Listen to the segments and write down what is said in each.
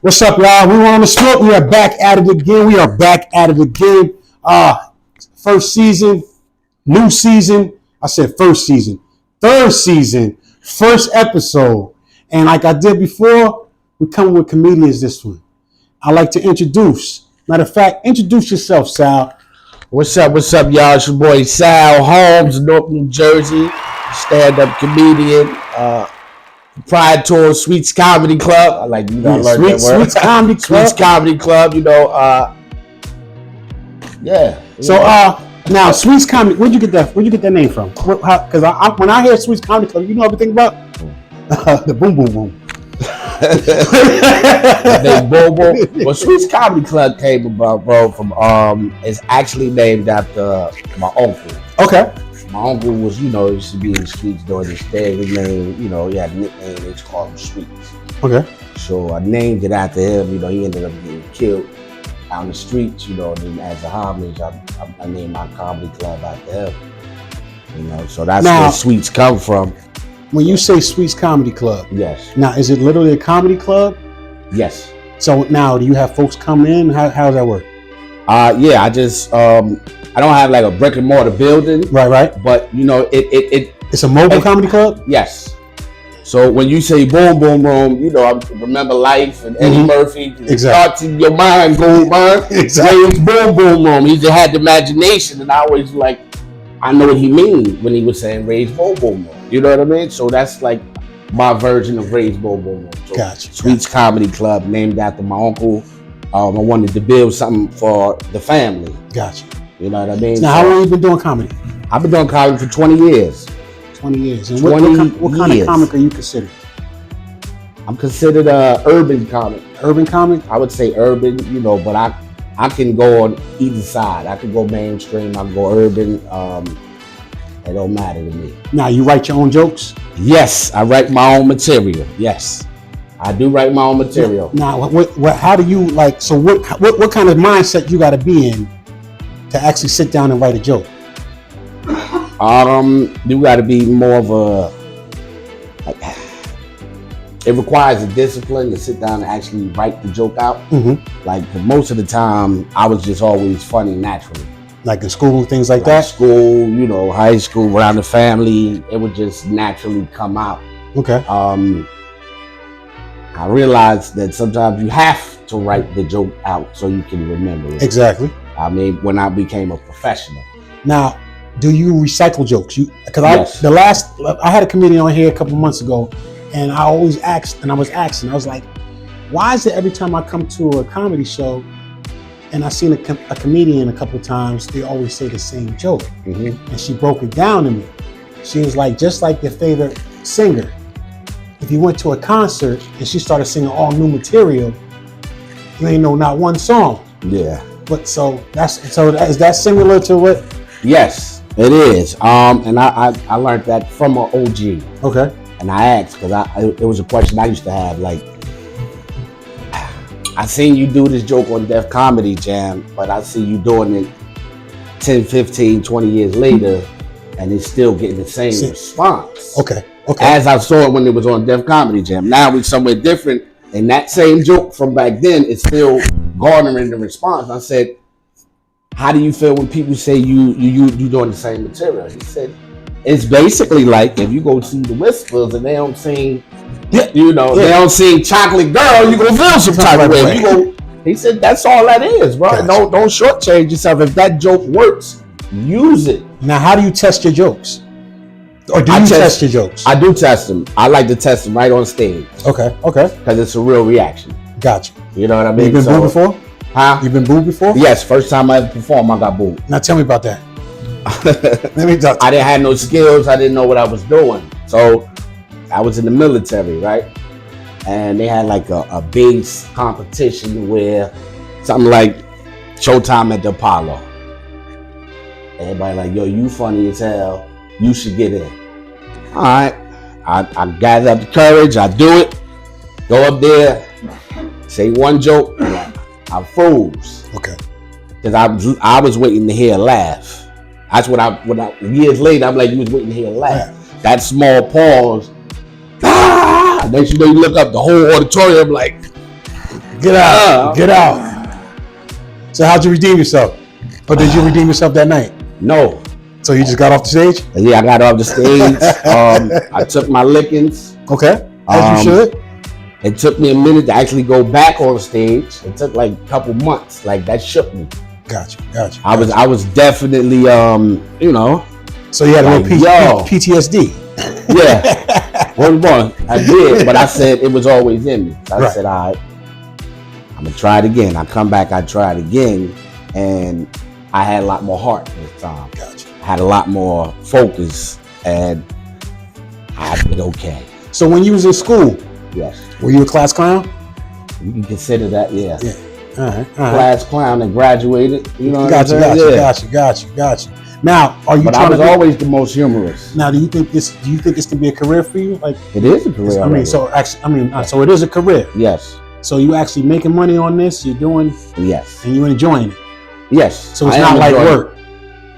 What's up, y'all? We want to smoke. We are back at it again. First season, new season. I said first season. Third season, first episode. And like I did before, we come with comedians this one. I like to introduce. Matter of fact, introduce yourself, Sal. What's up, y'all? It's your boy Sal Holmes, North New Jersey, stand-up comedian, proprietor, Sweets Comedy Club. I like, I learned that word. Sweets Comedy Club. Sweets Comedy Club, yeah. So, now, Sweets Comedy, where'd you get that name from? Because when I hear Sweets Comedy Club, you know everything about? The boom, boom, boom. The boom, boom. Well, Sweets Comedy Club came about, bro, from, it's actually named after my uncle. Okay. My uncle was, used to be in the streets doing this thing. His name, he had a nickname, they just called him Sweets. Okay. So I named it after him. He ended up getting killed out in the streets, and then as a homage, I named my comedy club after him. So that's where Sweets come from. When you say Sweets Comedy Club, yes. Now, is it literally a comedy club? Yes. So now, do you have folks come in? How does that work? Yeah, I just I don't have like a brick and mortar building. Right. But it's a mobile comedy club? Yes. So when you say boom, boom, boom, I remember Life and Eddie Murphy. Exactly. Starts in your mind, go man. Exactly. Boom, boom, boom. He just had the imagination, and I always I know what he mean when he was saying raise boom, boom, boom. You know what I mean? So that's like my version of raise boom, boom, boom. So gotcha. Sweets Comedy Club, named after my uncle. I wanted to build something for the family. Gotcha. You know what I mean? Now, how long have you been doing comedy? I've been doing comedy for 20 years. 20 years. And 20 what kind of comic are you considered? I'm considered a urban comic. Urban comic? I would say urban, but I can go on either side. I can go mainstream, I can go urban. It don't matter to me. Now, you write your own jokes? Yes, I write my own material. Yes, I do write my own material. Now, how do you so what kind of mindset you got to be in to actually sit down and write a joke? You got to be more of it requires a discipline to sit down and actually write the joke out. Mm-hmm. Most of the time, I was just always funny naturally. Like in school and things like that? School, high school, around the family, it would just naturally come out. Okay. I realized that sometimes you have to write the joke out so you can remember it. Exactly. I mean, when I became a professional. Now, do you recycle jokes? Yes. I had a comedian on here a couple months ago, and I was like, why is it every time I come to a comedy show and I've seen a comedian a couple of times, they always say the same joke? Mm-hmm. And she broke it down to me. She was like, just like your favorite singer, if you went to a concert and she started singing all new material, you ain't know not one song. Yeah. But is that similar to what? Yes, it is. And I learned that from an OG. Okay. And I asked because it was a question I used to have. I seen you do this joke on Def Comedy Jam, but I see you doing it 10, 15, 20 years later, and it's still getting the same response. Okay. As I saw it when it was on Def Comedy Jam. Now it's somewhere different, and that same joke from back then is still garnering the response. I said, how do you feel when people say you doing the same material? He said, it's basically like if you go see the Whispers and they don't sing, they don't sing Chocolate Girl, you gonna feel some type of way. He said, that's all that is, bro. Gotcha. Don't shortchange yourself. If that joke works, use it. Now, how do you test your jokes? Or do you test your jokes? I do test them. I like to test them right on stage. Okay. Because it's a real reaction. Gotcha. You know what I mean? You've been booed before? Huh? You've been booed before? Yes, first time I ever performed, I got booed. Now tell me about that. I didn't have no skills. I didn't know what I was doing. So I was in the military, right? And they had like a base competition where something like Showtime at the Apollo. Everybody like, yo, you funny as hell. You should get in. All right. I gather up the courage. I do it. Go up there. Say one joke. I froze. Okay. Because I was waiting to hear a laugh. That's what I years later, I'm like, you was waiting to hear a laugh. Yeah. That small pause. Next you know, you look up, the whole auditorium like, Get out. Get out. So how'd you redeem yourself? Or did you redeem yourself that night? No. So you just got off the stage? Yeah, I got off the stage. I took my lickings. Okay. As you should. It took me a minute to actually go back on stage. It took like a couple months. Like that shook me. Gotcha. I was definitely you know. So you had a little PTSD. Yeah. One. I did, but I said it was always in me. So I said, all right, I'm gonna try it again. I come back, I try it again, and I had a lot more heart this time. Gotcha. I had a lot more focus, and I did okay. So when you was in school, yes, were you a class clown? You can consider that, yeah. All right. Class clown and graduated. You know, Got you. Now, are you? But I was always the most humorous. Now, do you think this can be a career for you? Like it is a career. So it is a career. Yes. So you actually making money on this? You're doing? Yes. And you enjoying it? Yes. So it's not like work.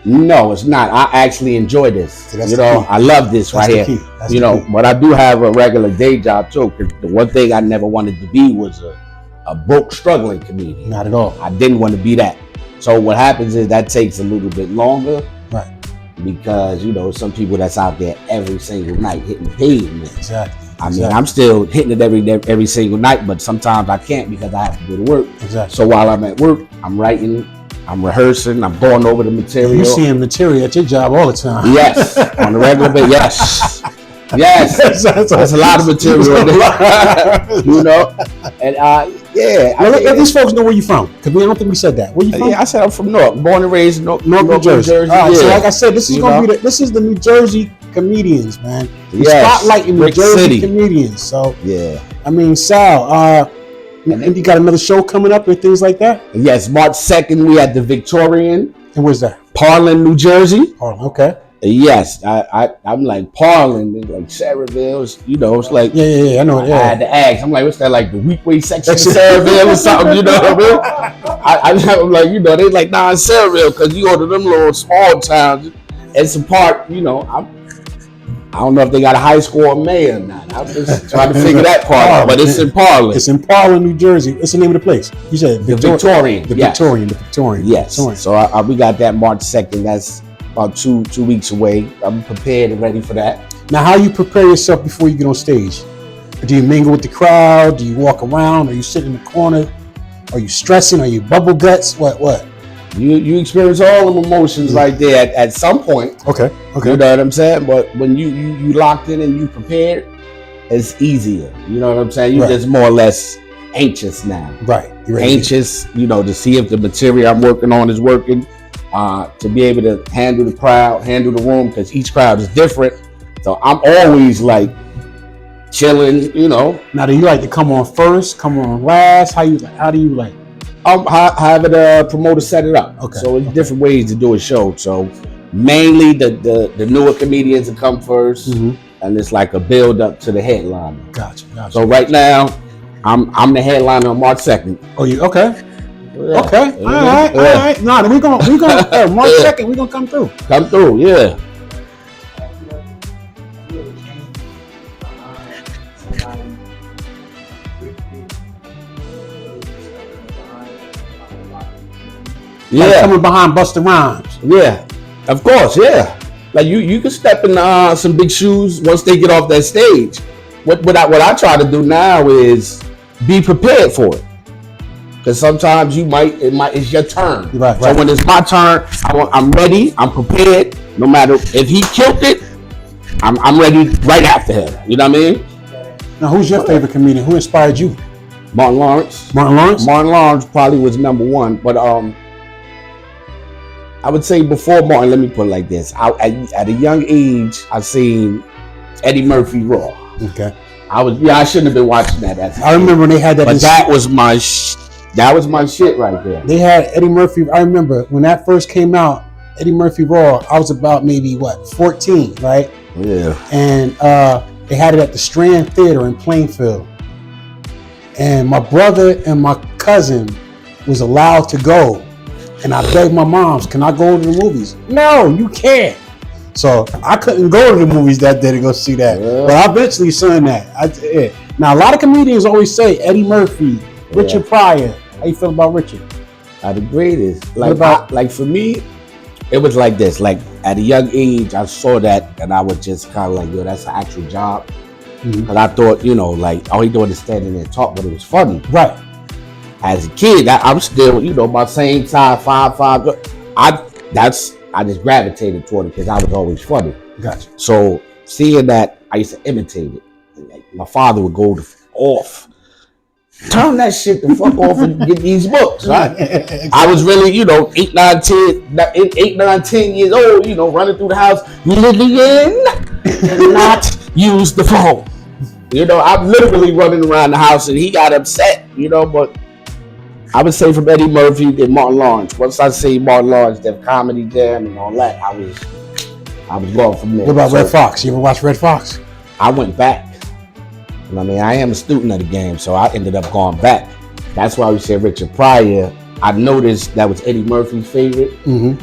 No, it's not. I actually enjoy this. So I love this right here. You know, but I do have a regular day job too. Because the one thing I never wanted to be was a broke, struggling comedian. Not at all. I didn't want to be that. So what happens is that takes a little bit longer. Right. Because, some people that's out there every single night hitting the pavement. Exactly. I mean, I'm still hitting it every single night, but sometimes I can't because I have to go to work. Exactly. So while I'm at work, I'm writing, I'm rehearsing, I'm going over the material. You're seeing material at your job all the time. Yes. On a regular basis. Yes. Yes, that's a lot of material, and yeah. Well, let these folks know where you're from, because I don't think we said that. Where you from? Yeah, I said I'm from North, born and raised in North New Jersey. All right, so like I said, this is this is the New Jersey comedians, man. Spotlighting New Jersey comedians. So yeah, I mean, Sal, and you got another show coming up and things like that. Yes, March 2nd, we at the Victorian. And where's that? Parlin, New Jersey. Parlin, okay. Yes, I'm like Parlin, like Saraville, it's like yeah, I know it. Yeah. I had to ask. I'm like, what's that, like the weekly section of Saraville or something? You know what I mean? I'm like, they like, nah, it's Saraville because you go to them little small towns. It's a part, I don't know if they got a high school or May or not. I'm just trying to figure that part out, but it's in Parlin. It's in Parlin, New Jersey. What's the name of the place? You said the Victorian. The Victorian. Yes. So we got that March 2nd. That's about two weeks away. I'm prepared and ready for that. Now, how you prepare yourself before you get on stage? Do you mingle with the crowd? Do you walk around? Are you sitting in the corner? Are you stressing? Are you bubble guts? What? You experience all the emotions right there at some point. Okay. You know what I'm saying? But when you locked in and you prepared, it's easier. You know what I'm saying? You're just more or less anxious now. Right. You're anxious, to see if the material I'm working on is working. To be able to handle the crowd, handle the room, because each crowd is different. So I'm always like chilling, Now, do you like to come on first, come on last? How do you like? Have the promoter set it up. Okay. So it's different ways to do a show. So mainly the newer comedians will come first, and it's like a build up to the headliner. Gotcha. So right now, I'm the headliner on March 2nd. Oh, you okay? Yeah. Okay. All right. No, we're gonna March 2nd. We're gonna come through. Come through, yeah. Like coming behind Busta Rhymes. Yeah, of course, yeah. Like you can step in some big shoes once they get off that stage. What I try to do now is be prepared for it. Because sometimes it's your turn. Right. So when it's my turn, I'm ready, I'm prepared. No matter if he killed it, I'm ready right after him. You know what I mean? Now, who's your favorite comedian? Who inspired you? Martin Lawrence. Martin Lawrence probably was number one, but I would say before Martin, let me put it like this. At a young age, I seen Eddie Murphy Raw. Okay. I shouldn't have been watching that. I remember when they had that. But that was my shit right there. They had Eddie Murphy. I remember when that first came out, Eddie Murphy Raw. I was about maybe 14, right? Yeah. And they had it at the Strand Theater in Plainfield. And my brother and my cousin was allowed to go. And I begged my moms, can I go to the movies? No, you can't. So I couldn't go to the movies that day to go see that. Yeah. But I eventually saw that. Now, a lot of comedians always say Eddie Murphy Richard Pryor. How you feel about Richard? The greatest. Like for me, it was like this. Like at a young age, I saw that, and I was just kind of like, yo, that's an actual job. Because I thought, like all he doing is standing there and talk, but it was funny. Right. As a kid, I'm still, my same time, 5'5". I just gravitated toward it because I was always funny. Gotcha. So seeing that, I used to imitate it. Like, my father would go off. Turn that shit the fuck off and get these books, right? Exactly. I was really, 8, 9, 10 years old, running through the house, Lillian, not use the phone. I'm literally running around the house and he got upset, but I would say from Eddie Murphy to Martin Lawrence. Once I say Martin Lawrence, the comedy jam and all that, I was going from there. What about Red Fox? You ever watch Red Fox? I went back. I am a student of the game, so I ended up going back. That's why we said Richard Pryor. I noticed that was Eddie Murphy's favorite.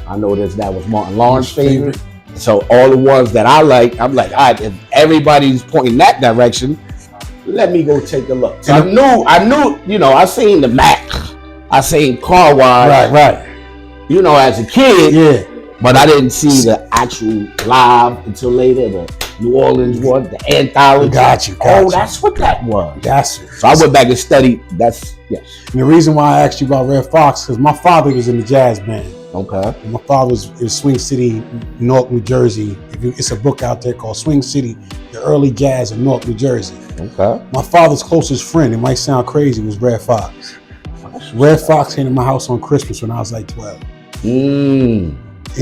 I noticed that was Martin Lawrence's favorite. So all the ones that I like, I'm like, all right, if everybody's pointing that direction, let me go take a look. So I knew, I seen the Mac, I seen Car Wash. Right. As a kid. Yeah. But I didn't see the actual live until later, the New Orleans one, the anthology. Got you. That's what that was. That's it. So I went back and studied. Yes. And the reason why I asked you about Red Fox, because my father was in the jazz band. Okay. And my father was in Swing City, Newark, New Jersey. It's a book out there called Swing City, the early jazz of Newark, New Jersey. Okay. My father's closest friend, it might sound crazy, was Red Fox. Red Fox came to my house on Christmas when I was like 12. You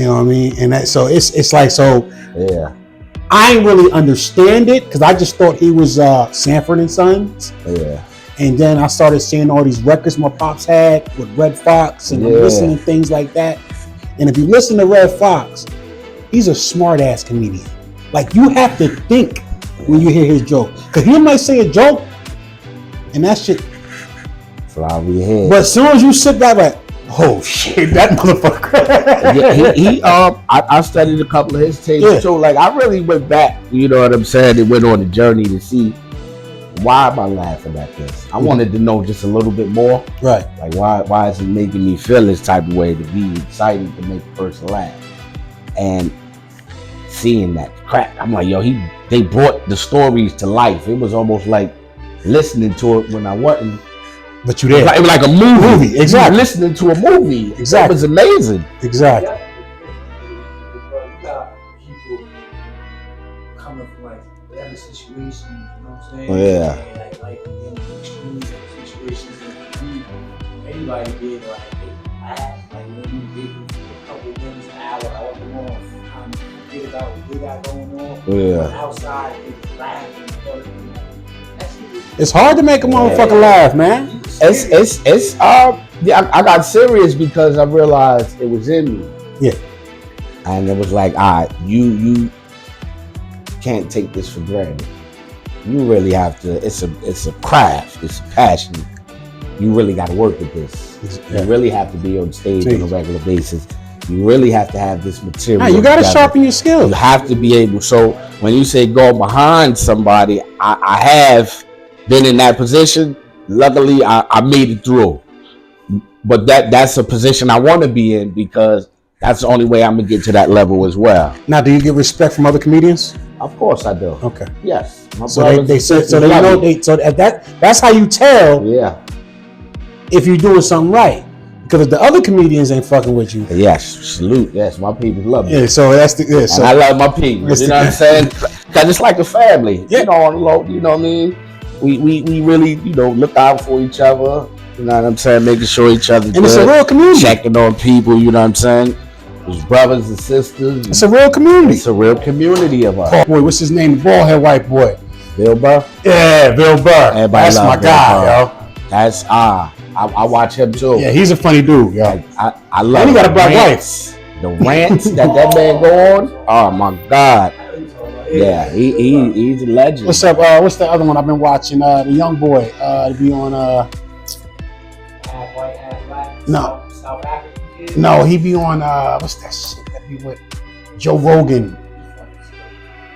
know what I mean? And that, so it's like, yeah. I ain't really understand it because I just thought he was Sanford and Sons. Yeah. And then I started seeing all these records my pops had with Red Fox and I'm listening to things like that. And if you listen to Red Fox, he's a smart ass comedian. Like you have to think when you hear his joke. Because he might say a joke and that shit fly over your head. But as soon as you sit back like, oh shit, that motherfucker. I studied a couple of his tapes too. Like I really went back, you know what I'm saying, and went on a journey to see why am I laughing at this? I wanted to know just a little bit more. Right. Like why is it making me feel this type of way to be excited to make a person laugh? And seeing that crap, I'm like, yo, they brought the stories to life. It was almost like listening to it when I wasn't. But you did. It was like a movie. Exactly. Listening to a movie. Exactly. It was amazing. Exactly. You got people coming from like whatever situations, you know what I'm saying? Oh, yeah. And like in extreme situations, anybody did like laugh, like when you did it for a couple minutes, an hour, however long, kind of forget about what they got going on. Yeah. Outside, they laughing. It's hard to make a motherfucker laugh, man. I got serious because I realized it was in me. Yeah. And it was like, all right, you can't take this for granted. You really have to, it's a craft, it's a passion. You really got to work with this. You really have to be on stage on a regular basis. You really have to have this material. Hey, you got to sharpen your skills. You have to be able, so when you say go behind somebody, I have been in that position. Luckily, I made it through. But that's a position I want to be in because that's the only way I'm gonna get to that level as well. Now, do you get respect from other comedians? Of course I do. Okay. Yes. So that's how you tell. Yeah. If you're doing something right, because if the other comedians ain't fucking with you. Yes. Salute. Yes. My people love me. Yeah. So that's the. Yeah, so and I love my people. You know what I'm saying? Because it's like a family. Yeah. You know, on the low. You know what I mean? We really, look out for each other. You know what I'm saying? Making sure each other. And it's a real community. Checking on people. You know what I'm saying? There's brothers and sisters. It's a real community. It's a real community of us. Oh, boy, what's his name? The bald head white boy. Bill Burr. Yeah, Bill Burr. Everybody that's my guy, yo. That's I watch him too. Yeah, he's a funny dude, yo. I love. And he got a black wife. The rants that man go on. Oh my God. Yeah, he's a legend. What's up? What's the other one I've been watching? The young boy. To be on. Half white, half black. No. South African. No, he be on. What's that shit that be with Joe Rogan?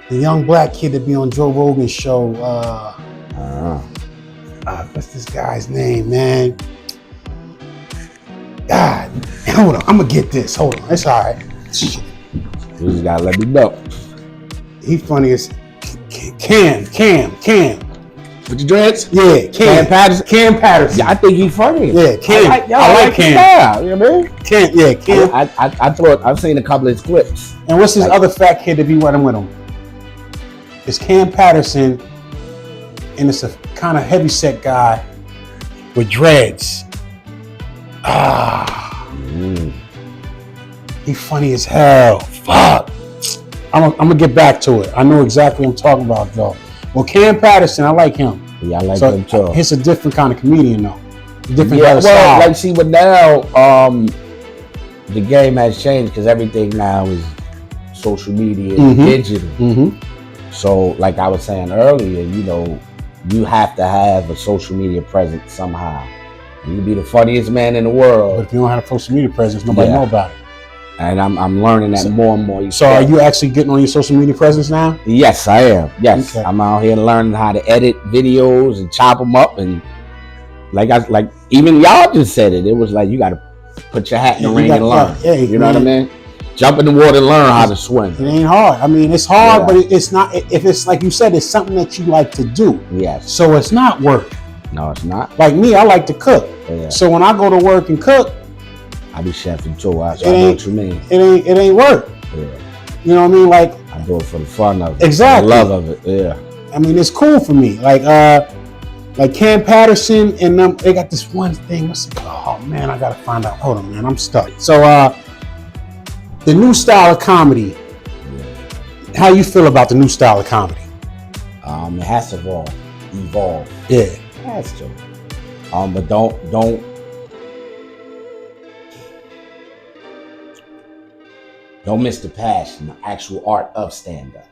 The young black kid that be on Joe Rogan's show. what's this guy's name, man? God, hold on. I'm gonna get this. Hold on. It's all right. You just gotta let me know. He funny as Cam. With the dreads? Yeah, Cam Patterson. Yeah, I think he's funny. Yeah, Cam. I like Cam. Style, you know what I mean? Cam. I thought I've seen a couple of his clips. And what's his other fat kid to be running with him? It's Cam Patterson, and it's a kind of heavyset guy with dreads. He funny as hell. Fuck. I'm gonna get back to it. I know exactly what I'm talking about though. Well, Cam Patterson, I like him. Yeah, I like him too. He's a different kind of comedian though. Different kind of style. Like see, but now the game has changed because everything now is social media and digital. So, like I was saying earlier, you know, you have to have a social media presence somehow. You can be the funniest man in the world, but if you don't have a social media presence, nobody know about it. And I'm learning that more and more. So, are you actually getting on your social media presence now? Yes, I am. Yes, okay. I'm out here learning how to edit videos and chop them up, and like even y'all just said it. It was like you got to put your hat in the ring and learn. You know what I mean? Jump in the water and learn how to swim. It ain't hard. I mean, it's hard, but it's not. If it's like you said, it's something that you like to do. Yes. So it's not work. No, it's not. Like me, I like to cook. Yeah. So when I go to work and cook, I be chefing too. So I know what you mean. It ain't work. Yeah. You know what I mean? Like I do it for the fun of it. Exactly. The love of it. Yeah. I mean, it's cool for me. Like Cam Patterson and them. They got this one thing. What's it called? Oh man, I gotta find out. Hold on, man. I'm stuck. So the new style of comedy. How you feel about the new style of comedy? It has to evolve. Yeah. It has to. But don't miss the passion, the actual art of stand-up.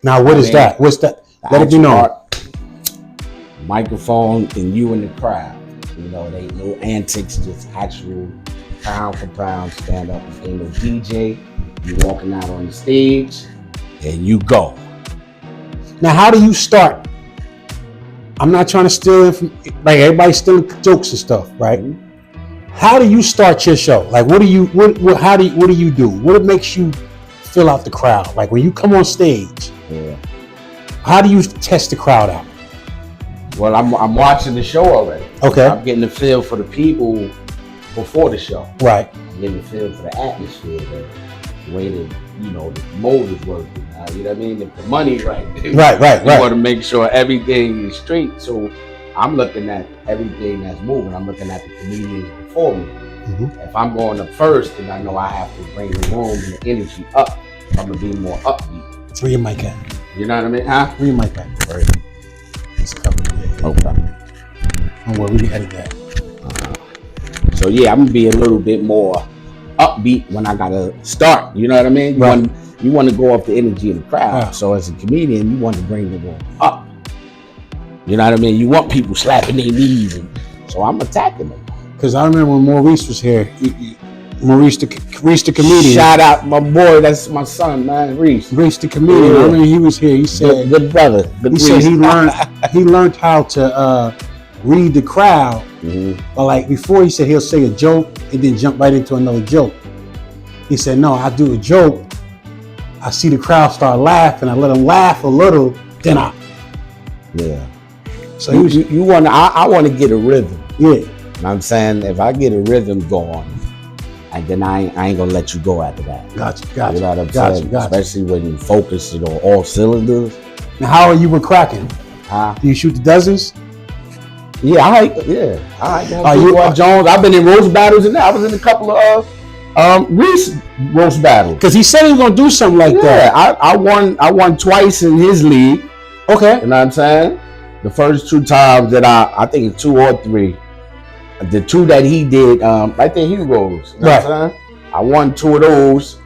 Now, what is that? What's that? Let it be known. Microphone and you in the crowd. You know, they no antics, just actual pound for pound stand-up. Ain't no DJ. You walking out on the stage and you go. Now, how do you start? I'm not trying to steal it from, like everybody's stealing jokes and stuff, right? How do you start your show? Like, what do you do? What makes you fill out the crowd? Like when you come on stage, how do you test the crowd out? Well, I'm watching the show already. Okay. I'm getting the feel for the people before the show. Right. I'm getting the feel for the atmosphere, the way that, you know, the mode is working. You know what I mean? If the money's right. Right. You want to make sure everything is straight. So I'm looking at everything that's moving. I'm looking at the comedians before me. If I'm going up first, then I know I have to bring the room and the energy up. I'm going to be more upbeat. Where your mic at? You know what I mean? Huh? Where your mic at? Right. It's covered. Yeah. Okay. Don't worry, we can edit that. So yeah, I'm going to be a little bit more upbeat when I got to start. You know what I mean? You want to go off the energy of the crowd. Yeah. So as a comedian, you want to bring the room up. You know what I mean? You want people slapping their knees. So I'm attacking them. Because I remember when Maurice was here. Maurice the comedian. Shout out my boy, that's my son, man, Reese. Reese the comedian. I remember he was here. He said, good brother. He said he learned how to read the crowd. But like before, he said he'll say a joke and then jump right into another joke. He said, no, I do a joke. I see the crowd start laughing. I let them laugh a little. Then I. Yeah. So you want to? I want to get a rhythm. Yeah. You know what I'm saying? If I get a rhythm going, and then I ain't gonna let you go after that. Gotcha. You know what I'm saying? Especially when you focus, you know, all cylinders. Now, how are you with cracking? Do you shoot the dozens? Yeah, I like Jones. I've been in roast battles and I was in a couple of Reese roast battles. Because he said he was gonna do something like that. I won twice in his league. Okay. You know what I'm saying? The first 2 times that I think it's 2 or 3. The 2 that he did, right there, heroes. You know what I'm saying? I won 2 of those.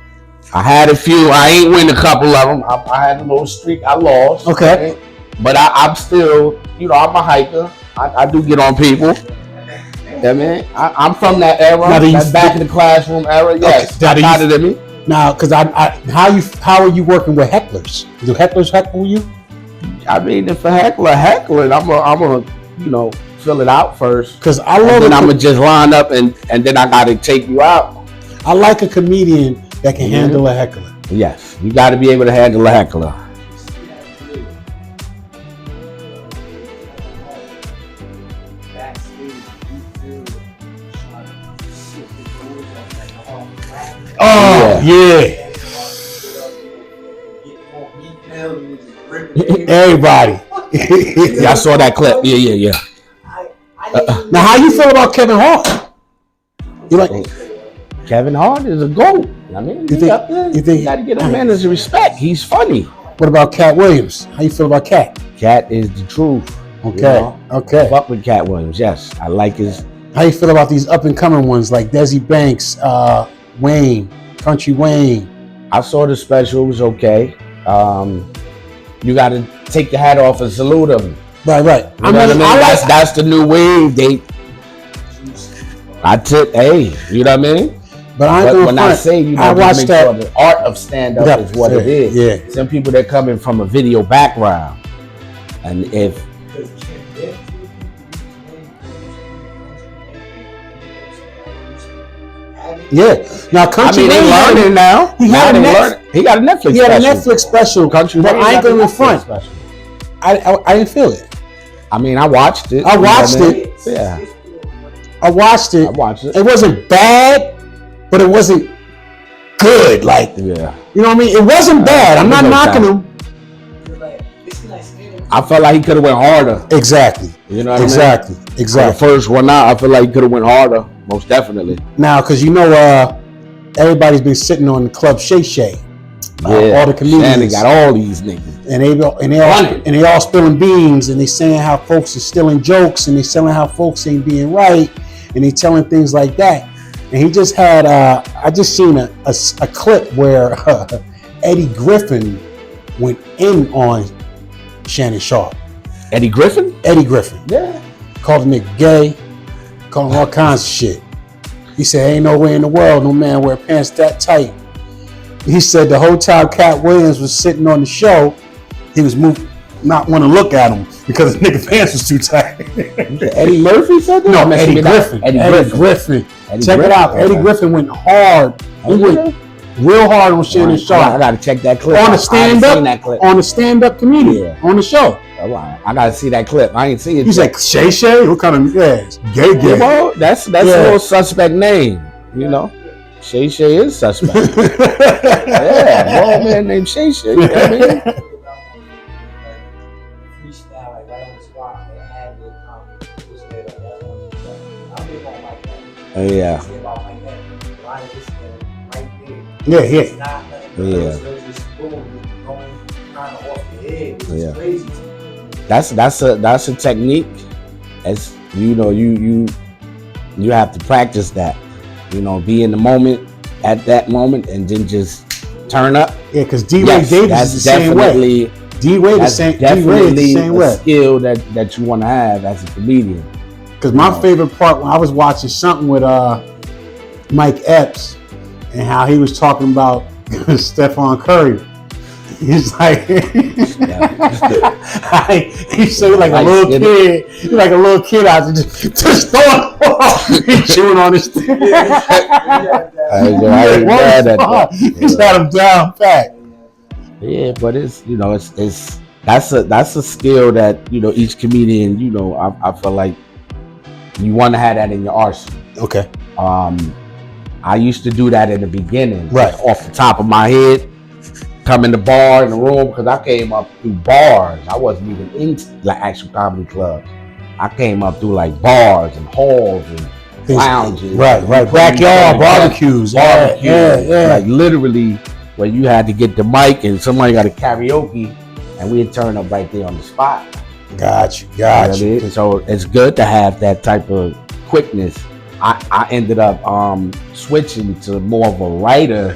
I had a few. I ain't win a couple of them. I had a little streak. I lost. Okay. Right? But I'm still, you know, I'm a hiker. I do get on people. Yeah, man. I'm from that era. That back in the classroom era. Yes. I got it in me. Now, because how are you working with hecklers? Do hecklers heckle you? I mean, if a heckler heckling, I'm a fill it out first. Because I love it. Then I'm gonna just line up and then I gotta take you out. I like a comedian that can handle a heckler. Yes, you got to be able to handle a heckler. Oh yeah. Everybody. Yeah, I saw that clip. Yeah. Now, how you feel about Kevin Hart? You like Kevin Hart is a GOAT. I mean, you think you got to get a man his respect. He's funny. What about Cat Williams? How you feel about Cat? Cat is the truth. Okay. Fuck with Cat Williams. Yes, I like his. How you feel about these up and coming ones like Desi Banks, Wayne, Country Wayne? I saw the special. It was okay. You got to take your hat off and salute them. Right. You know what I mean? That's the new wave. Hey, you know what I mean? But when I say, I watched that. Sure the art of stand-up is what it is. Yeah. Some people that coming from a video background, and if now Country they learning now. He got a Netflix special. Country but I ain't gonna be front. I didn't feel it. I mean, I watched it. I watched it. Yeah. I watched it. It wasn't bad, but it wasn't good. Like, you know what I mean? It wasn't bad. I'm not knocking him. I felt like he could have went harder. Exactly. You know what I mean? Exactly. The first one out, I feel like he could have went harder. Most definitely. Now, because everybody's been sitting on the club Shay Shay. All the comedians. And they got all these niggas. And they all spilling beans, and they saying how folks are stealing jokes, and they telling how folks ain't being right, and they telling things like that. And he just had I just seen a clip where Eddie Griffin went in on Shannon Sharp. Eddie Griffin? Eddie Griffin. Yeah. Called the nigga gay, called him all kinds of shit. He said, ain't no way in the world no man wear pants that tight. He said the whole time Cat Williams was sitting on the show, he was not want to look at him because the nigga pants was too tight. Eddie Murphy said that? No, Eddie Griffin. Eddie Griffin. Check it out. Eddie Griffin went hard. He went real hard on Shannon Sharp. I gotta check that clip. On the stand-up comedian on the show. I gotta see that clip. I ain't seen it. He's like Shay Shay. What kind of gay? Well, that's a little suspect name, you know. Shay Shay is suspect. Old man named Shay Shay. You know what I mean? Yeah. That's a technique. As you know, you have to practice that. You know, be in the moment at that moment, and then just turn up. Yeah, because D-Wade Davis is the same way. D-Wade is the same way. Skill that you want to have as a comedian. Because my favorite part when I was watching something with Mike Epps and how he was talking about Stephon Curry. He's like, he's so like a little kid. He's like a little kid out there just throwing the ball. He's chewing on his thing. He's had him down pat. Yeah, but it's that's a skill that each comedian I feel like you want to have that in your arsenal. Okay. I used to do that in the beginning, right off the top of my head. Come in the bar in the room because I came up through bars. I wasn't even into like actual comedy clubs. I came up through like bars and halls and lounges. Right. Backyard barbecues. Yeah. Like literally, where you had to get the mic and somebody got a karaoke, and we'd turn up right there on the spot. Got you. So it's good to have that type of quickness. I ended up switching to more of a writer,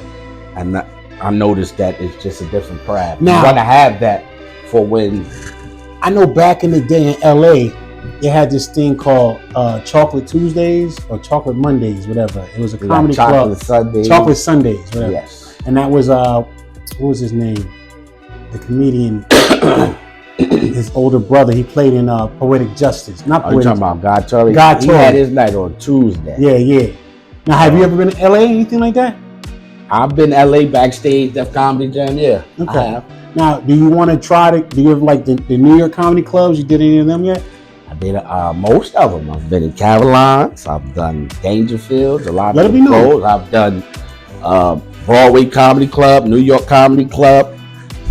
and I noticed that it's just a different craft. Now, you want to have that for when. I know back in the day in LA, they had this thing called Chocolate Tuesdays or Chocolate Mondays, whatever. It was a comedy club. Chocolate Sundays, whatever. Yes. And that was what was his name? The comedian. his older brother. He played in Poetic Justice. Not Are you Poetic. talking about God Tory? God He Tory. had his night on Tuesday. Yeah. Now, have you ever been to LA? Anything like that? I've been LA backstage Def Comedy Jam. Yeah, Okay. I have. Now, do you want to try to? Do you have like the New York comedy clubs? You did any of them yet? I did most of them. I've been in Caroline's. I've done Dangerfields. A lot Let of it be known. those. I've done Broadway Comedy Club, New York Comedy Club,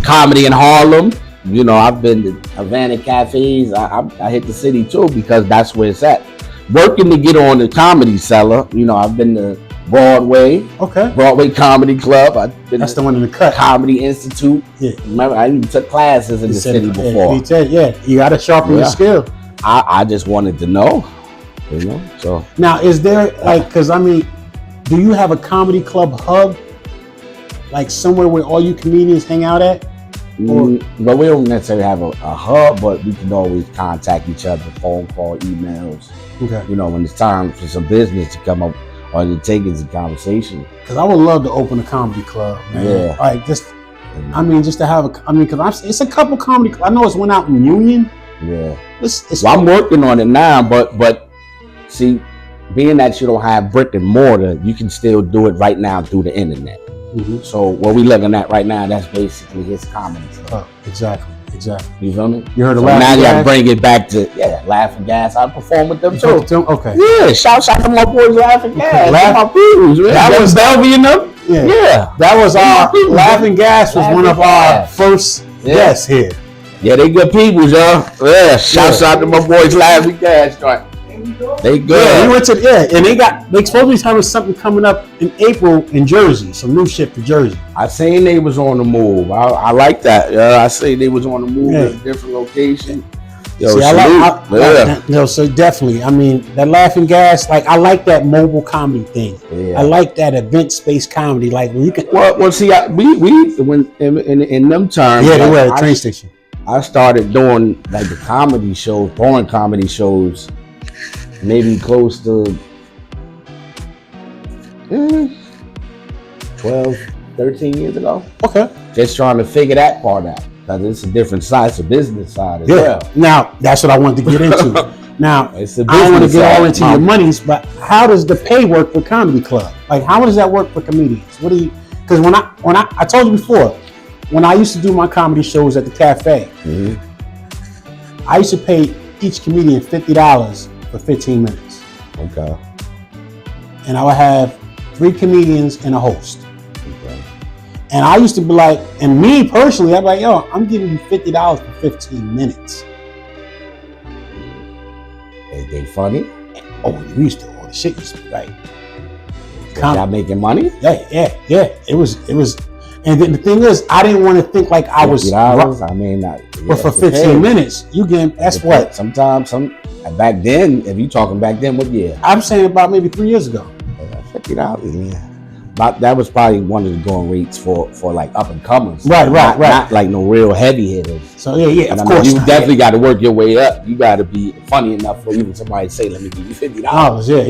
Comedy in Harlem. You know, I've been to Havana cafes. I hit the city too because that's where it's at. Working to get on the Comedy Cellar. You know, I've been to Broadway. Okay. Broadway Comedy Club. I've been That's to the one in the cut. Comedy Institute. Yeah. Remember, I even took classes in the city before. Yeah, you got to sharpen your skill. I just wanted to know, you know. So now, is there like, because I mean, do you have a comedy club hub, like somewhere where all you comedians hang out at? But we don't necessarily have a hub, but we can always contact each other, phone call, emails. Okay. You know, when it's time for some business to come up or to take into conversation. Because I would love to open a comedy club, man. Yeah. Like just, I mean, just to have because it's a couple comedy. I know it's one out in Union. Yeah. It's I'm working on it now, but see, being that you don't have brick and mortar, you can still do it right now through the internet. Mm-hmm. So what we looking at right now, that's basically his comedy club. Oh, exactly. You feel me? You heard of so Laughing now you got to Gas? bring it back to Laughing Gas. I perform with them too. Okay. Yeah, shout to my boys Laughing Gas. My peoples, man. That was Belvy and them. Yeah. That was our Laughing Gas was one of our Gas. first guests here. Yeah, they good peoples, y'all. Yeah, shout out to my boys Laughing Gas. They good. Yeah, we went to and they supposed to be having something coming up in April in Jersey, some new shit for Jersey. I seen they was on the move. I like that. I say they was on the move at a different location. Yo, See, so definitely. I mean, that Laughing Gas, like I like that mobile comedy thing. Yeah. I like that event space comedy. Like when you can. Well, see, we when in them terms. Yeah, they were at a train station. I started doing like the comedy shows, foreign comedy shows, maybe close to 12, 13 years ago. Okay. Just trying to figure that part out. Because it's a different side, it's a business side as well. Now, that's what I wanted to get into. Now, I don't want to get all into your monies, but how does the pay work for comedy club? Like, how does that work for comedians? What do you? Because when I told you before, when I used to do my comedy shows at the cafe, I used to pay each comedian $50 for 15 minutes. Okay. And I would have 3 comedians and a host. Okay. And I used to be like, and me personally, I'd be like, yo, I'm giving you $50 for 15 minutes. Is they funny? Oh, we used to, the shit used to be right. Y'all making money? Yeah. It was, and then the thing is, I didn't want to think like I was. $50, I mean, but for 15 minutes, you get, that's what? Sometimes, back then, if you talking back then, what year? I'm saying about maybe 3 years ago. $50, yeah. But that was probably one of the going rates for like up and comers. Right. Not like no real heavy hitters. So yeah, of course. You definitely got to work your way up. You got to be funny enough for even somebody to say, let me give you $50. Yeah.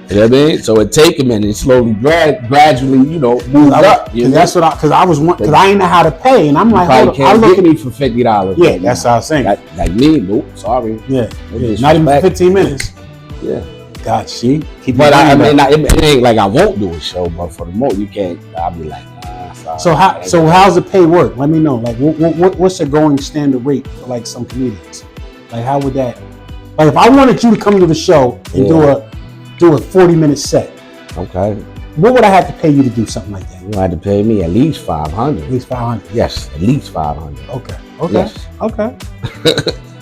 You know what I mean? So it take a minute, slowly, gradually, you know, move up. That's what because I didn't know how to pay, and I'm like, hold on, get me for $50. Yeah, that's what I was saying. Like me, nope, sorry. Yeah. Not even 15 minutes. Yeah. Gotcha. But I mean, it ain't like I won't do a show, but for the most, you can't. I'll be like, sorry. So how's the pay work? Let me know. Like, what's the going standard rate for like some comedians? Like, how would that? Like, if I wanted you to come to the show and do a 40-minute set. Okay. What would I have to pay you to do something like that? You had to pay me at least $500. At least $500. Yes, at least $500. Okay. Yes. Okay.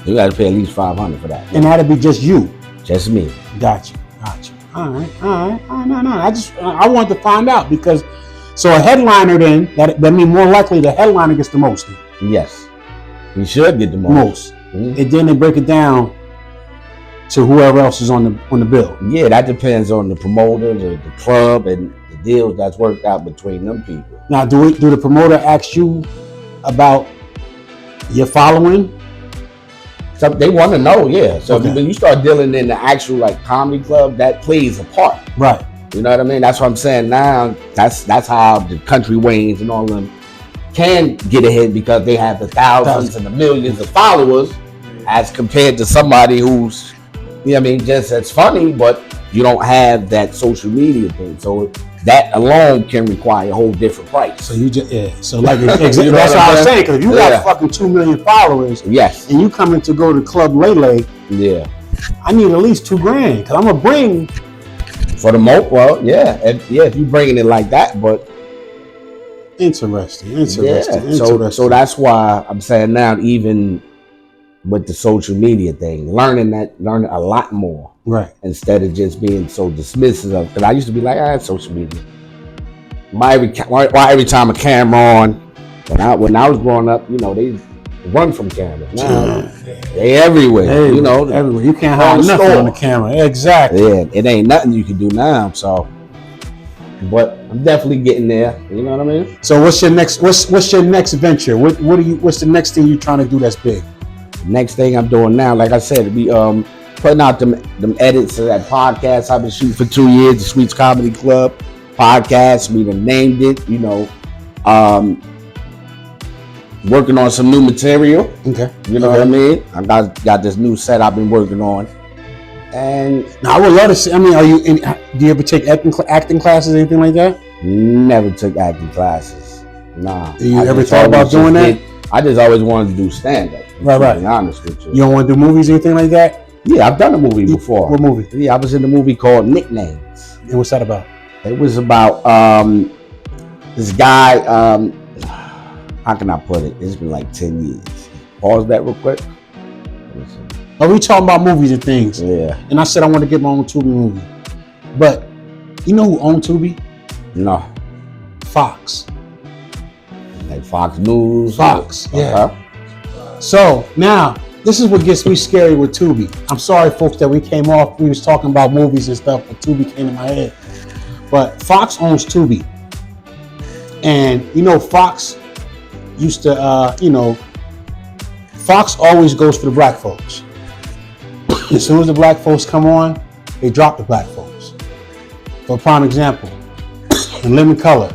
You got to pay at least $500 for that. And that'd be just you. Just me. Got you. All right. No. I wanted to find out because so a headliner then that means more likely the headliner gets the most. Then. Yes. You should get the most. Mm-hmm. And then they break it down to whoever else is on the bill. Yeah, that depends on the promoter, the club, and the deals that's worked out between them people. Now, do the promoter ask you about your following? So they want to know, yeah. So when you start dealing in the actual like comedy club, that plays a part. Right. You know what I mean? That's what I'm saying now. That's how the Country Waynes and all them can get ahead because they have the thousands and the millions of followers, as compared to somebody who's, you know what I mean, just as funny, but you don't have that social media thing. So that alone can require a whole different price. So you just so like that's what I was saying. Because if you got fucking 2 million followers, yes, and you coming to go to Club Lele, I need at least $2,000 because I'm gonna bring for the most. Well, if you bringing it like that, but interesting. So that's why I'm saying now, even with the social media thing, learning a lot more, right? Instead of just being so dismissive of. Because I used to be like, I have social media. Why every time a camera on? When I was growing up, you know, they run from cameras. Now they everywhere. Everywhere. You can't hide nothing on the camera. Exactly. Yeah, it ain't nothing you can do now. So, but I'm definitely getting there. You know what I mean? So what's your next venture? What's the next thing you're trying to do that's big? Next thing I'm doing now, like I said, be putting out them edits of that podcast I've been shooting for 2 years, the Sweets Comedy Club podcast. We done named it, you know. Working on some new material. Okay. You know what I mean? I got this new set I've been working on. And now I would love to see. I mean, do you ever take acting classes, anything like that? Never took acting classes. Nah. You ever thought about doing that? I just always wanted to do stand-up. Right. To be honest with you. You don't want to do movies, anything like that? Yeah, I've done a movie before. What movie? Yeah, I was in a movie called Nicknames. And what's that about? It was about this guy. How can I put it? It's been like 10 years. Pause that real quick. Are we talking about movies and things? Yeah. And I said I want to get my own Tubi movie. But you know who owns Tubi? No. Fox. Like Fox News? Fox, yeah. Okay. So now, this is what gets me scary with Tubi. I'm sorry, folks, that we was talking about movies and stuff, but Tubi came to my head. But Fox owns Tubi. And, you know, Fox used to, Fox always goes for the black folks. As soon as the black folks come on, they drop the black folks. For a prime example, in Living Color.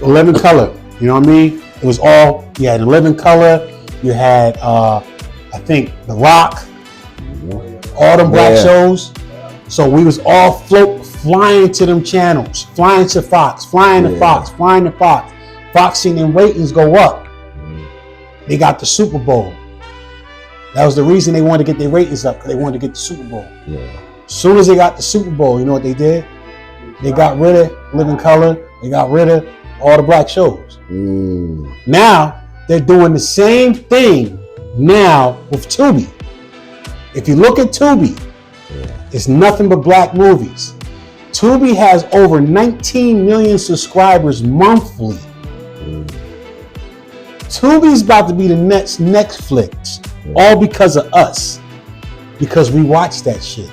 Living Color, you know what I mean? It was all, you had Living Color, you had, I think, The Rock, all them black shows. So we was all flying to them channels, flying to Fox, flying to Fox. Fox seen them ratings go up. They got the Super Bowl. That was the reason they wanted to get their ratings up, because they wanted to get the Super Bowl. Yeah. As soon as they got the Super Bowl, you know what they did? They got rid of Living Color. They got rid of all the black shows. Now, they're doing the same thing now with Tubi. If you look at Tubi, it's nothing but black movies. Tubi has over 19 million subscribers monthly. Tubi's about to be the next Netflix, all because of us. Because we watch that shit.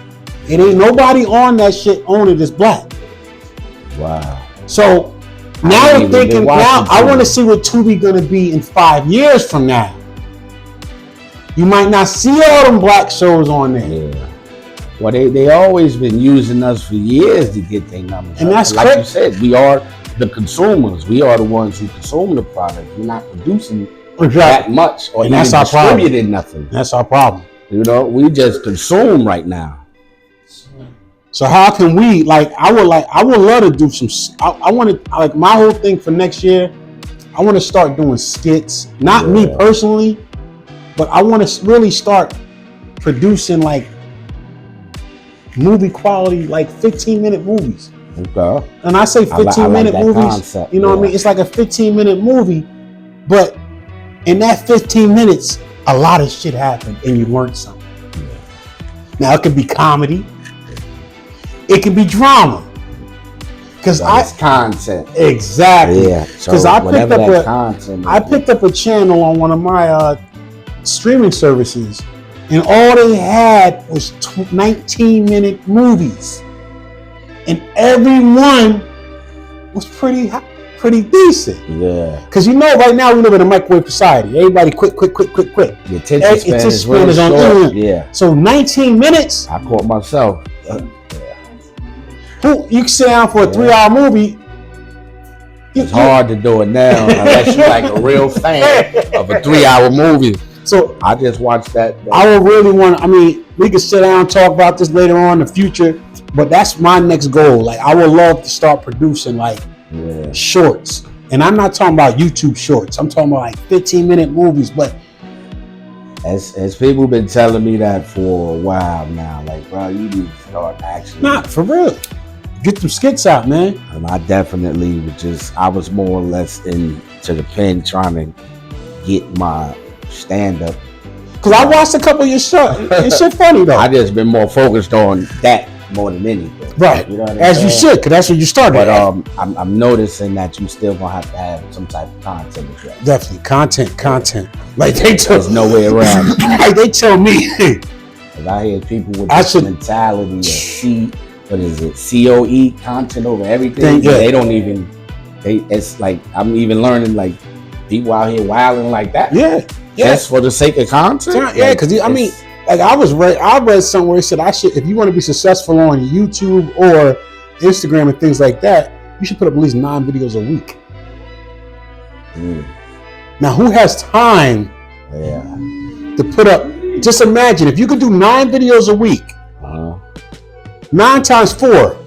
It ain't nobody on that shit on it is black. Wow. So now I'm thinking, now I want to see what Tubi gonna be in 5 years from now. You might not see all them black shows on there. Yeah. Well, they always been using us for years to get their numbers. And that's like you said, we are the consumers. We are the ones who consume the product. We're not producing that much or even distributing nothing. That's our problem. You know, we just consume right now. So how can we, I would love to do some, I want to, like, my whole thing for next year, I want to start doing skits. Not me personally, but I want to really start producing, like, movie quality, like 15-minute movies. Okay. And I say 15-minute movies, concept, you know what I mean? It's like a 15-minute movie, but in that 15 minutes, a lot of shit happened and you learned something. Now, it could be comedy. It could be drama. Because it's content. Exactly. Yeah. Because so I picked up a channel on one of my streaming services, and all they had was 19-minute movies, and every one was pretty decent. Yeah. Because you know, right now we live in a microwave society. Everybody quick. The attention span is on short. Yeah. So 19 minutes. I caught myself. You can sit down for a 3-hour movie. It's hard to do it now unless you're like a real fan of a 3-hour movie. So I just watched that. I would really want. I mean, we could sit down and talk about this later on in the future, but that's my next goal. Like, I would love to start producing like shorts, and I'm not talking about YouTube shorts. I'm talking about like 15-minute movies. But as people been telling me that for a while now, like, bro, you need to start actually. Not for real. Get some skits out, man. And I definitely I was more or less into the pen trying to get my stand-up. Cause I watched a couple of your shows. It's shit funny though. I just been more focused on that more than anything. Right. You know what As you should, cause that's where you started. But I'm noticing that you still gonna have to have some type of content as well. Definitely content. Like there's no way around it. Like they tell me. Cause I hear people with this mentality of COE, content over everything. They don't even. It's like I'm even learning like people out here wilding like that. Yeah. Just for the sake of content. Yeah, because I mean, like I read somewhere it said if you want to be successful on YouTube or Instagram and things like that, you should put up at least 9 videos a week. Now, who has time to put up? Just imagine if you could do 9 videos a week. 9 times 4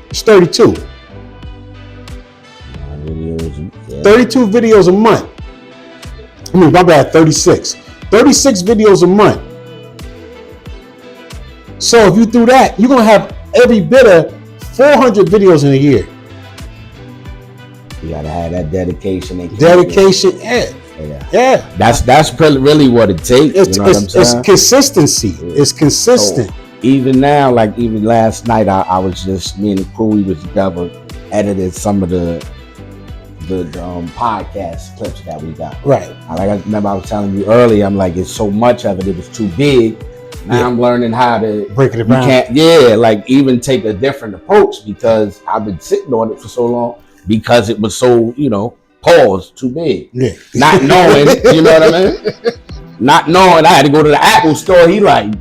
is 32. 32 videos a month. I mean, my bad, 36. 36 videos a month. So if you do that, you're going to have every bit of 400 videos in a year. You got to have that dedication. Yeah. That's really what it takes. It's consistency. It's consistent. So even now, like even last night, I was just, me and the crew, we was together, edited some of the podcast clips that we got. Right. I remember I was telling you earlier, I'm like, it's so much of it, it was too big. Now I'm learning how to break it down. Like even take a different approach because I've been sitting on it for so long because it was so, too big. Yeah. Not knowing, you know what I mean? Not knowing, I had to go to the Apple store. He like,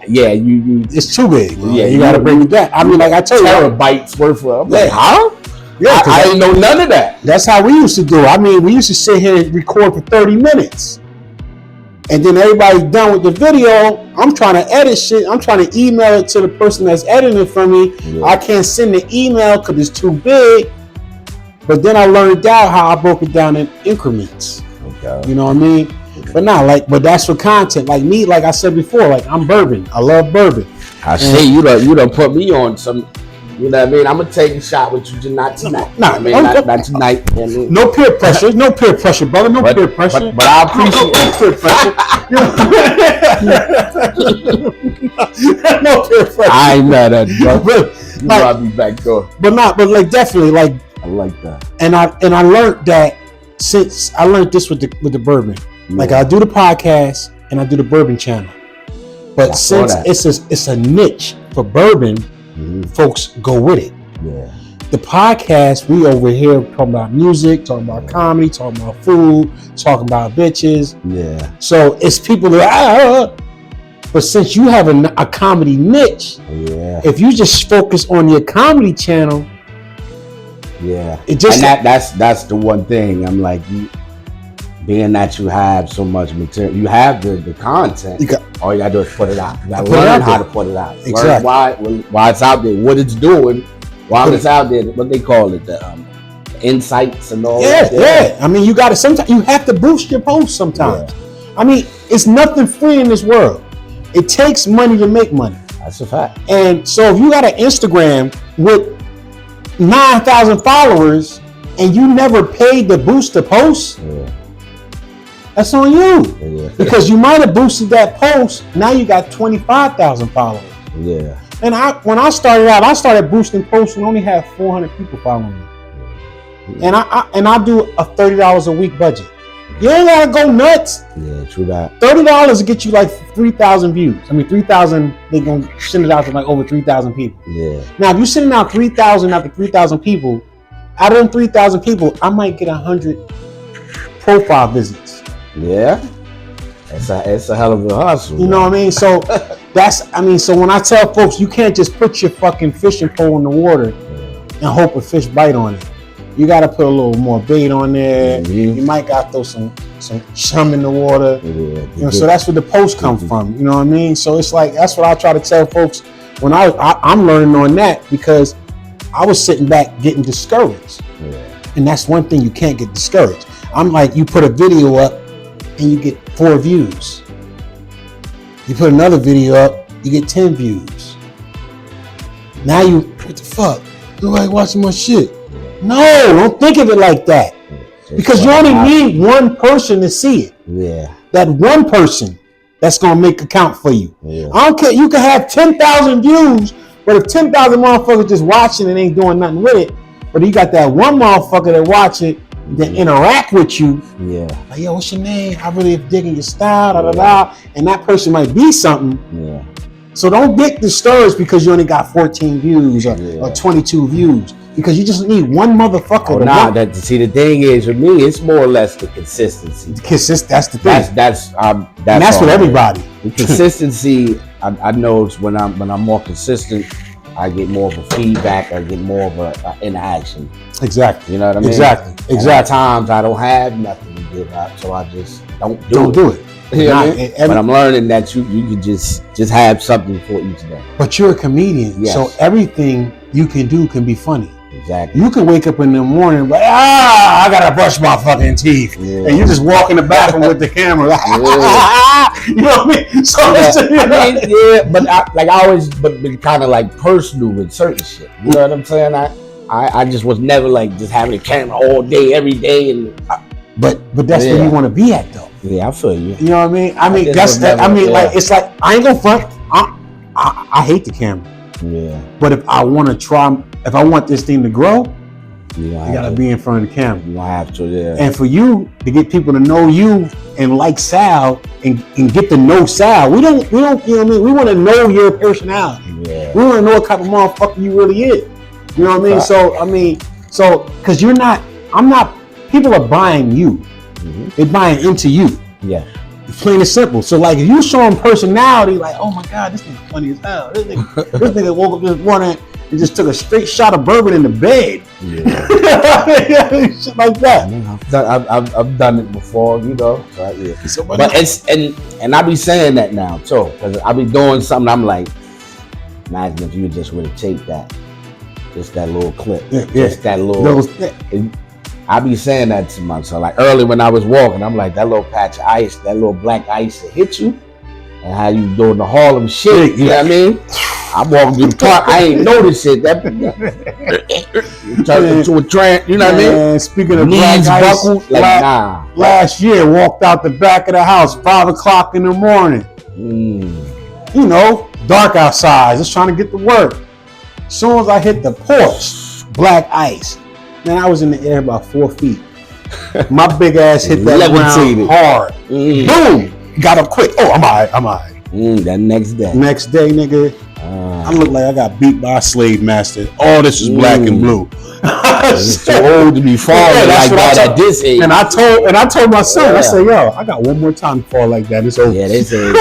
you it's too big. Bro. Yeah, you got to bring it down. I mean, like I told you, terabytes worth of. Like, huh? Yeah, I didn't know none of that. That's how we used to do it. I mean, we used to sit here and record for 30 minutes. And then everybody's done with the video. I'm trying to edit shit. I'm trying to email it to the person that's editing it for me. Yeah. I can't send the email because it's too big. But then I learned out how I broke it down in increments. Okay. You know what I mean? Okay. But that's for content. Like me, like I said before, like I'm bourbon. I love bourbon. I see you done put me on some. You know what I mean? I'm gonna take a shot with you, just not tonight. Not tonight. No peer pressure. No peer pressure, brother. No peer pressure. But I appreciate no peer pressure. I ain't mad at you, bro. You know I'll be back door. But like definitely like. I like that. And I learned that since I learned this with the bourbon. Yeah. Like I do the podcast and I do the bourbon channel. But since it's a niche for bourbon. Mm-hmm. Folks go with it. Yeah. The podcast, we over here talking about music, talking about comedy, talking about food, talking about bitches. Yeah. So it's people that but since you have a comedy niche, if you just focus on your comedy channel, it just and that's the one thing I'm like, being that you have so much material, you have the content. All you gotta do is put it out. You gotta learn how to put it out. Exactly. Learn why it's out there, what it's doing, while it's out there. What they call it, the insights and all that. Yeah. I mean, you gotta sometimes you have to boost your post sometimes. Yeah. I mean, it's nothing free in this world. It takes money to make money. That's a fact. And so if you got an Instagram with 9,000 followers and you never paid to boost the post. That's on you. Yeah. Because you might have boosted that post. Now you got 25,000 followers. Yeah. And when I started out, I started boosting posts and only had 400 people following me. Yeah. And I do a $30 a week budget. You ain't gotta go nuts. Yeah, true that. $30 will get you like 3,000 views. I mean, 3,000. They gonna send it out to like over 3,000 people. Yeah. Now, if you're sending out 3,000 after 3,000 people, out of them 3,000 people, I might get 100 profile visits. Yeah, it's a hell of a hustle. You know what I mean? So so when I tell folks, you can't just put your fucking fishing pole in the water and hope a fish bite on it. You got to put a little more bait on there. You might got to throw some chum in the water. So that's where the post come from. You know what I mean? So it's like, that's what I try to tell folks when I'm learning on that, because I was sitting back getting discouraged. And that's one thing, you can't get discouraged. I'm like, you put a video up and you get 4 views. You put another video up, you get 10 views. Now what the fuck? Nobody watching my shit. No, don't think of it like that. Because you only need one person to see it. Yeah. That one person that's gonna make a count for you. Yeah. I don't care. You can have 10,000 views, but if 10,000 motherfuckers just watching and ain't doing nothing with it, but you got that one motherfucker that watch it, that interact with you. Yeah. Like, yo, what's your name? I really digging your style, da da da. And that person might be something. Yeah. So don't get discouraged because you only got 14 views or 22 views. Because you just need one motherfucker. See, the thing is, with me, it's more or less the consistency. That's the thing. That's with everybody. The consistency, I know when I'm more consistent, I get more of a feedback. I get more of a interaction. Exactly. You know what I mean? Exactly. At times I don't have nothing to give up, so I just don't do it. You know but I'm learning that you can just have something for each day. But you're a comedian, so everything you can do can be funny. Exactly. You can wake up in the morning like, I gotta brush my fucking teeth, and you just walk in the bathroom with the camera. You know what I mean? So but I always been kind of like personal with certain shit. You know what I'm saying? I just was never like just having a camera all day, every day, but that's where you want to be at, though. Yeah, I feel you. You know what I mean? Like it's like I ain't gonna front. I hate the camera. Yeah. But if I want this thing to grow, you gotta be in front of the camera. You don't have to, yeah. And for you to get people to know you and like Sal and get to know Sal, we don't, you know what I mean? We want to know your personality. Yeah. We want to know what type of motherfucker you really is. You know what I mean? So because people are buying you. They're buying into you. Yeah. Plain and simple. So like if you show them personality, like, oh my God, this nigga funny as hell. This nigga woke up this morning and just took a straight shot of bourbon in the bed. Yeah. Shit like that. I've done it before, you know. So, but it's and I be saying that now too, because I be doing something. I'm like, imagine if you just would have taped that, just that little clip, just that little. I be saying that to myself. Like early when I was walking, I'm like, that little patch of ice, that little black ice that hit you, and how you doing the Harlem shit. You know what I mean? I'm walking through the park, I ain't noticed it. That turned into a trance. You know what I mean? Speaking of black ice, buckled, like last year walked out the back of the house 5 o'clock in the morning. You know, dark outside, just trying to get to work. As soon as I hit the porch, black ice. Man, I was in the air about 4 feet. My big ass hit that ground hard. Boom! Got up quick. Oh, I'm all right. That next day, nigga, I look like I got beat by a slave master. All this is black and blue. So old to be falling like that at this age. And I told my son, I said, yo, I got one more time to fall like that. It's over. Yeah, they say.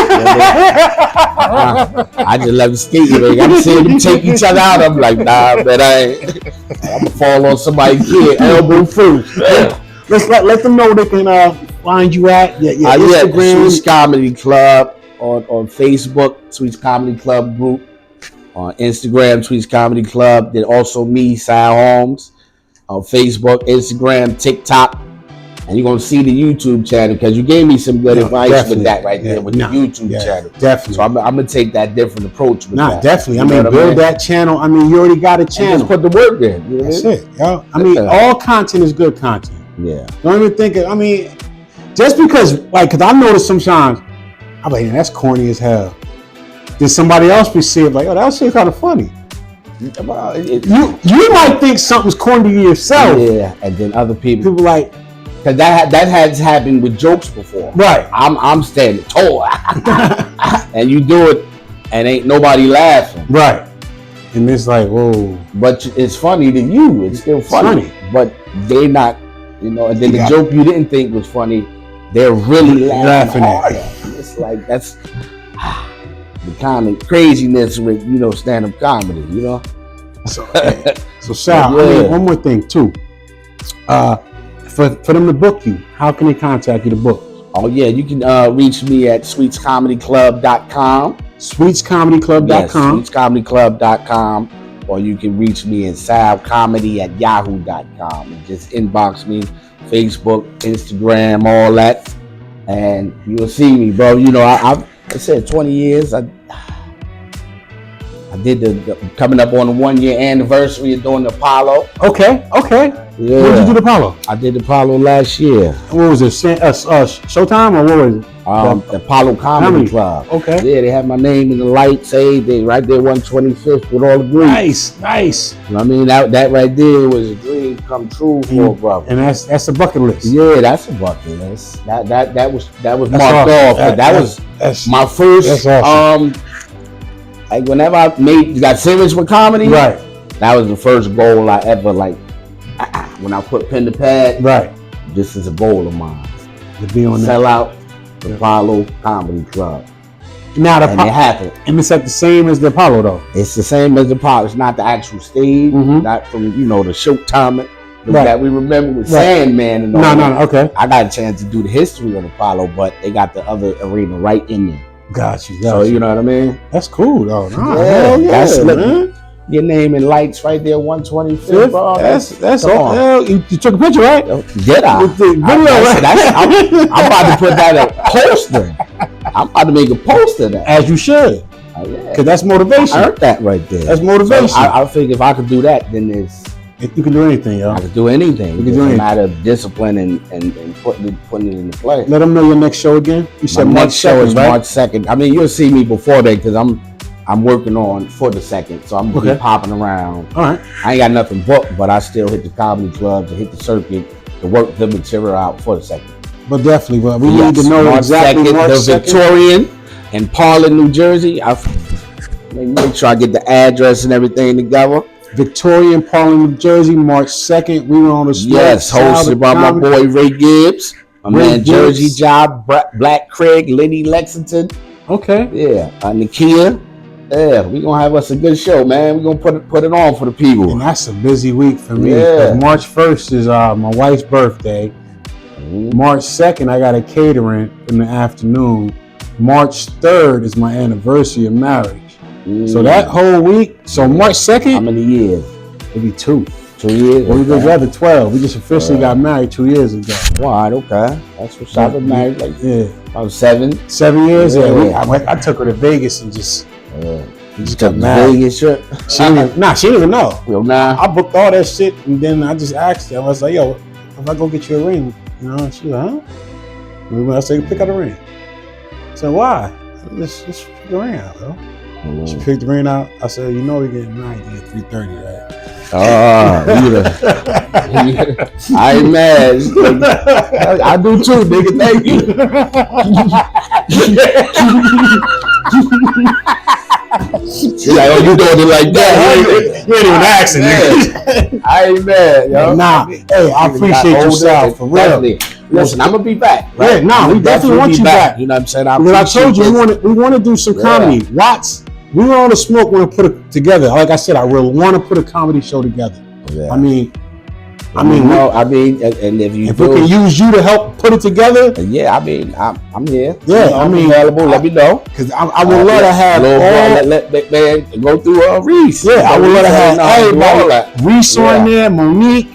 I just love skating. I'm seeing them take each other out. I'm like, nah, man, I'm gonna fall on somebody's kid, elbow first. Let them know they can find you at Instagram. Sweets Comedy Club on Facebook, Sweets Comedy Club group. On Instagram, Sweets Comedy Club. Then also me, Sal Holmes, on Facebook, Instagram, TikTok. And you're going to see the YouTube channel because you gave me some good advice with that there with the YouTube channel. Definitely. So I'm going to take that different approach with that. Definitely. I mean, build that channel. I mean, you already got a channel. Just put the work in. You know? That's it. Yo. I mean, all content is good content. Yeah. Don't even think I mean, just because, like, because I notice sometimes, I'm like, that's corny as hell. Then somebody else receive like, oh, that shit kind of funny. You might think something's corny to yourself. Yeah, and then other people like, because that has happened with jokes before. Right. I'm standing tall, and you do it, and ain't nobody laughing. Right. And it's like, whoa. But it's funny to you. It's still funny. But they not, you know. And then the joke you didn't think was funny, they're really laughing at it. It's like that's. The kind of craziness with, you know, stand-up comedy, you know. So Sal, I mean, one more thing too. For them to book you, how can they contact you to book? Oh yeah, you can reach me at sweetscomedyclub.com. Sweetscomedyclub.com. Yes, sweetscomedyclub.com. Or you can reach me at salcomedy@yahoo.com. And just inbox me, Facebook, Instagram, all that. And you'll see me, bro. You know, I said 20 years. I did the coming up on the 1 year anniversary of doing the Apollo. Okay. Yeah. When did you do the Apollo? I did the Apollo last year. What was it? Showtime or what was it? The Apollo Comedy Club. Okay. Yeah, they had my name in the lights. Hey, they right there, 125th with all the grease. Nice. You know what I mean? That right there was a dream come true for a brother. And that's a bucket list. Yeah, that's a bucket list. That was marked awesome. off. That was my first. That's awesome. Like whenever I got serious with comedy, right? That was the first goal I ever when I put pen to pad. Right. This is a goal of mine. To be on Sell out the Apollo Comedy Club. Now and it happened. And it's at the same as the Apollo though. It's the same as the Apollo. It's not the actual stage, not from the Showtime that we remember with Sandman and all that. No. Okay. I got a chance to do the history of the Apollo, but they got the other arena right in there. Got you. So you know what I mean? That's cool though. Hell yeah, that's man. Your name in lights right there, 125th, bro. That's all. You took a picture, right? Did I? I'm about to put that a poster. I'm about to make a poster of that. As you should. Because that's motivation. I heard that right there. That's motivation. So I think if I could do that, then you can do anything, yo. I could do anything. It's a matter of discipline and putting it into play. Let them know your next show again. You said March 2nd, right? March 2nd. I mean, you'll see me before that because I'm working on for the 2nd, so I'm gonna be popping around. All right. I ain't got nothing booked, but I still hit the comedy clubs and hit the circuit to work the material out for the 2nd. But definitely, but we need to know March exactly 2nd, March the 2nd. Victorian in Parlin, New Jersey. Make sure I get the address and everything together. Victorian, Parlin, New Jersey, March 2nd. We were on the spot. Yes, hosted by my boy Ray Gibbs. My man Jersey Job, Black Craig, Lenny Lexington. Okay. Yeah, Nakia. Yeah, we gonna have us a good show, man. We gonna put it on for the people. And that's a busy week for me. Yeah. March 1st is my wife's birthday. March 2nd, I got a catering in the afternoon. March 3rd is my anniversary of marriage. So that whole week, so March 2nd. How many years? It'll be 2. 2 years? Well, we were together 12. We just officially got married 2 years ago. All right, okay. That's what I've been married like about 7 years. Yeah. I took her to Vegas and just got married. Vegas trip? She didn't even know. Well, nah. I booked all that shit and then I just asked her. I was like, yo, if I go get you a ring, you know, she was like, huh? I said, pick out a ring. I said, why? Let's pick the ring out, bro. She picked the ring out. I said, you know we're getting married at 3:30, right? I ain't mad. I do too, nigga. Thank you. She's like, oh, you doing it like that? You ain't even asking, nigga. I ain't mad, yo. Nah, hey, I appreciate you, Sal, for real. Listen, I'm gonna be back. Right? Yeah, we definitely want you back. You know what I'm saying? I told you we want to do some comedy. Watts. We were on the smoke. We want to put it together. Like I said, I really want to put a comedy show together. Yeah. I mean, and if we can use you to help put it together, I'm here. Yeah, I'm available. Let me know because I would love to have let man go through Reese. Yeah, I would love to have everybody. Reese on there, Monique,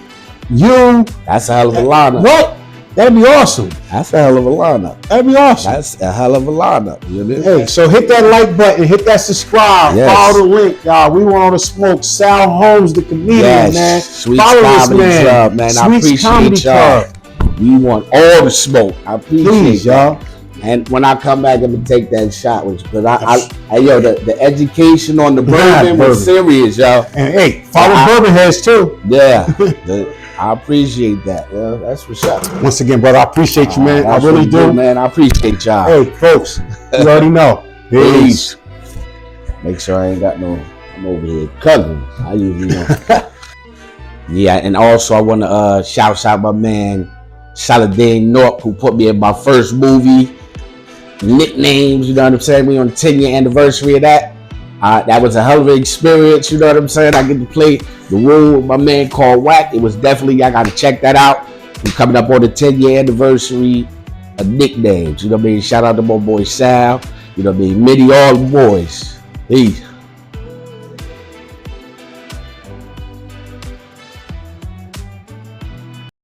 you. That's a hell of a lineup. What? That'd be awesome. That's a hell of a lineup. That'd be awesome. That's a hell of a lineup. You know? Hey, so hit that like button, hit that subscribe, follow the link, y'all. We want to smoke. Sal Holmes, the comedian, man. Sweet follow Comedy this man. Club, man. I appreciate y'all. We want all the smoke. I appreciate y'all. And when I come back, I'm gonna take that shot, because the education on the bourbon was serious, y'all. And hey, follow Bourbon Heads too. Yeah. I appreciate that. Yeah, that's what's up. Once again, brother, I appreciate you, man. I really do, man. I appreciate y'all. Hey, folks, you already know. Peace. Make sure I ain't got I'm over here cuddling. I usually know. Yeah, and also I want to shout out my man Saladin North, who put me in my first movie. Nicknames, you know what I'm saying? We on the 10-year anniversary of that. That was a hell of an experience, you know what I'm saying? I get to play The Room with my man called Wack. It was definitely, I got to check that out. We're coming up on the 10-year anniversary of nicknames. You know what I mean? Shout out to my boy Sal. You know what I mean? Mitty, all the boys. Peace.